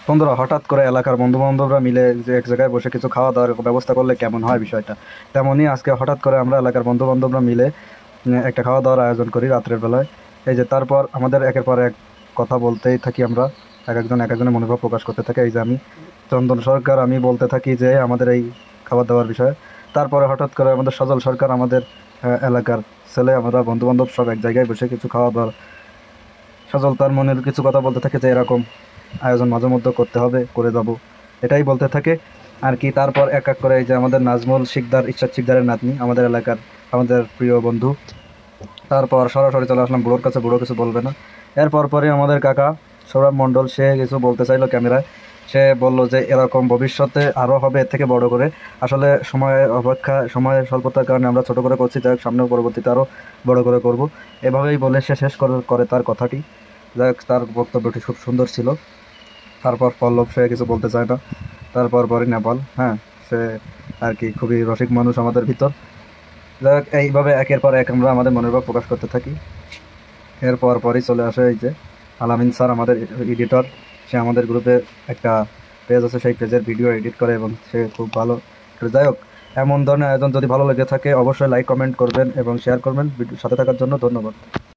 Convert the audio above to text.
বন্ধুরা, হঠাৎ করে এলাকার বন্ধু বান্ধবরা মিলে যে এক জায়গায় বসে কিছু খাওয়া দাওয়ার ব্যবস্থা করলে কেমন হয় বিষয়টা, তেমনই আজকে হঠাৎ করে আমরা এলাকার বন্ধু বান্ধবরা মিলে একটা খাওয়া দাওয়ার আয়োজন করি রাত্রের বেলায়। এই যে তারপর আমাদের একের পর এক কথা বলতেই থাকি আমরা, এক একজন এক একজনের মনোভাব প্রকাশ করতে থাকে। এই যে আমি চন্দন সরকার, আমি বলতে থাকি যে আমাদের এই খাবার দাবার বিষয়ে। তারপরে হঠাৎ করে আমাদের সজল সরকার, আমাদের এলাকার ছেলে, আমরা বন্ধু বান্ধব সব এক জায়গায় বসে কিছু খাওয়া দাওয়ার, সজল তার মনের কিছু কথা বলতে থাকে যে এরকম আয়োজন মাঝে মধ্যে করতে হবে, করে যাব, এটাই বলতে থাকে আর কি। তারপর এক এক করে এই যে আমাদের নাজমুল শিকদার, ইরশাদ শিকদারের নাতনি, আমাদের এলাকার আমাদের প্রিয় বন্ধু, তারপর সরাসরি চলে আসলাম বুড়োর কাছে, বুড়ো কিছু বলবে না। এরপর পরে আমাদের কাকা সৌরভ মণ্ডল, সে কিছু বলতে চাইলো ক্যামেরায়। সে বলল যে এরকম ভবিষ্যতে আরও হবে, এর থেকে বড় করে। আসলে সময়ের অপেক্ষা, সময়ের স্বল্পতার কারণে আমরা ছোট করে করছি, যাই হোক সামনে পরবর্তীতে আরও বড় করে করব, এভাবেই বলে সে শেষ করে তার কথাটি। যাই হোক, তার বক্তব্যটি খুব সুন্দর ছিল। তারপর পল্লব, সে কিছু বলতে চায় না। তারপর পরে নেপাল, হ্যাঁ, সে আর কি খুবই রসিক মানুষ আমাদের ভিতর। যাই হোক, এইভাবে একের পর এক আমরা আমাদের মনের ভাব প্রকাশ করতে থাকি। এরপর পরই চলে আসে এই যে আলামিন স্যার, আমাদের এডিটর। সে আমাদের গ্রুপে একটা পেজ আছে, সেই পেজের ভিডিও এডিট করে এবং সে খুব ভালো। যাই হোক, এমন ধরনের আয়োজন যদি ভালো লেগে থাকে অবশ্যই লাইক কমেন্ট করবেন এবং শেয়ার করবেন। সাথে থাকার জন্য ধন্যবাদ।